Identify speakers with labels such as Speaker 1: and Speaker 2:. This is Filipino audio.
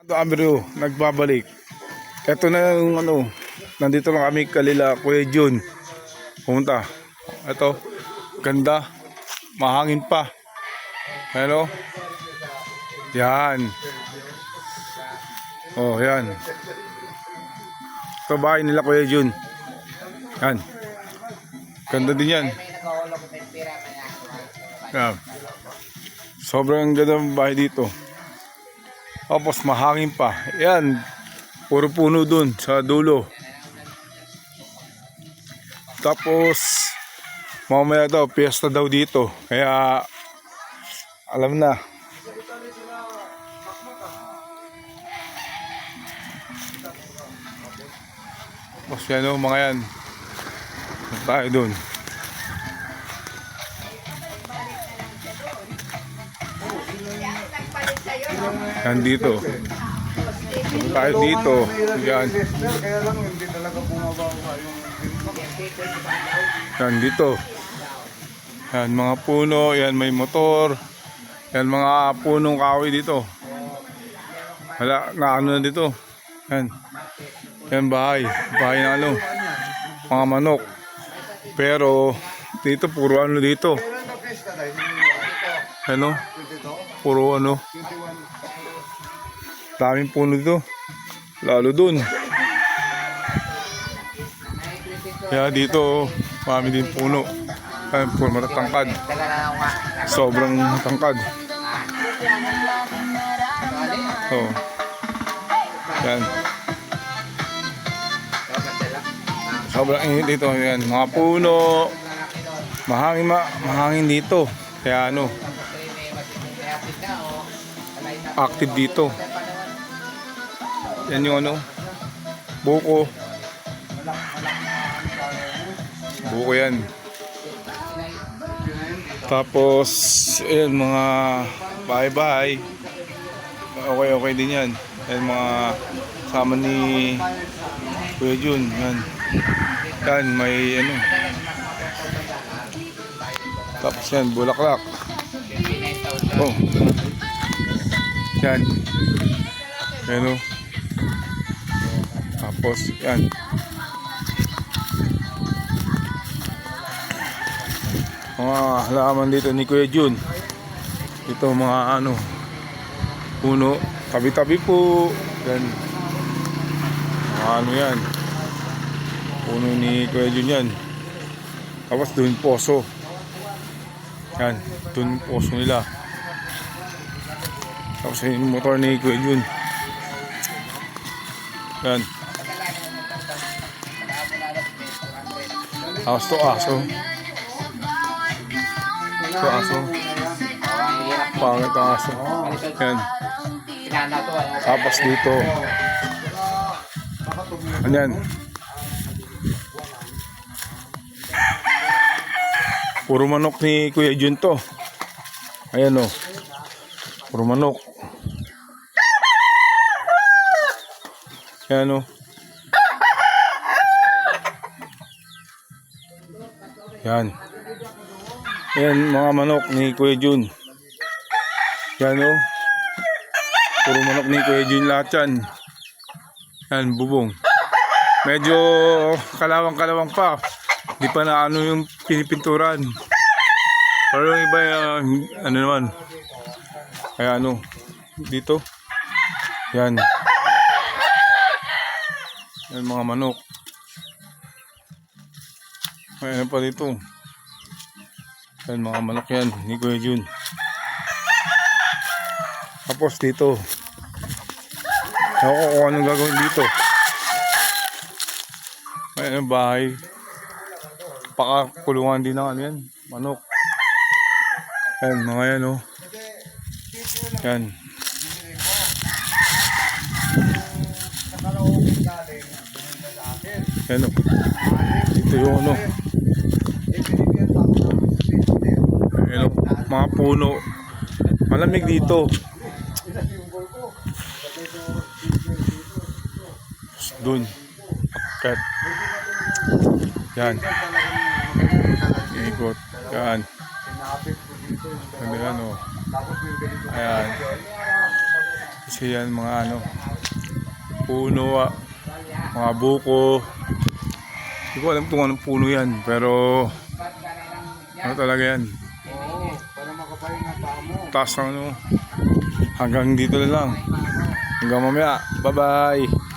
Speaker 1: Ito Amiro, nagbabalik. Ito na yung nandito lang kami kalila Kuya Jun. Pumunta. Ito, ganda. Mahangin pa. Hello? Yan. Oh, yan. Ito bahay nila Kuya Jun. Yan. Ganda din yan. Yan. Sobrang ganda ng bahay dito. Tapos mahangin pa. Yan. Puro puno dun sa dulo. Tapos mamaya daw piyesta daw dito. Kaya alam na. Tapos yan mga yan. Tayo dun. Yan dito. Tayo dito. Yan. Yan dito. Yan mga puno. Yan may motor. Yan mga punong kahoy dito. Wala na ano na dito. Yan. Yan bahay. Bahay na mga manok. Pero dito puro dito. Ano? Puro daming puno dito. Lalo dun. Kaya dito, marami din puno. Ayan, puro matatangkad. Sobrang matangkad. So, yan. Sobrang init dito. Yan, mga puno. Mahangin dito. Kaya active dito. Yan yung buko. Buko yan. Tapos yan mga bahay-bahay. Okay din yan. Yan mga sama ni Kuya Jun. Yan. Yan may Tapos yan bulaklak. Oh. Yan. Yan Tapos yan. Mga halaman dito ni Kuya Jun. Ito mga puno. Tabi-tabi po. Yan. Mga yan. Puno ni Kuya Jun yan. Tapos doon poso. Yan. Doon poso nila. Tapos yung motor ni Kuya Jun. Yan. Tapos to aso. Pangit ang aso. Yan. Tapos dito. Yan. Puro manok ni Kuya Jun to. Ayan puro manok. Yan Yan. Yan mga manok ni Kuya Jun. Yan puro manok ni Kuya Jun lahat yan. Yan bubong. Medyo kalawang pa. Di pa na yung pinipinturan. Pero yung iba naman. Kaya dito. Yan. Yan mga manok. Ayan pa dito. Yan mga manok yan ni Kuya Jun. Tapos dito. Ako kung anong gagawin dito. Ayan ang bahay. Pakakulungan din ng yan. Manok. Yan mga yan Yan. Yan Dito yung Ayan mga puno. Malamig dito. Doon. Kat. Yan. Ikot. Yan. Ayan. Kasi yan mga ano, puno, mga buko. Hindi ko alam kung anong puno yan, pero ano talaga yan.
Speaker 2: Oo, para makapahinga pa mo.
Speaker 1: Taas ng ano, hanggang dito na lang. Hanggang mamaya, bye bye.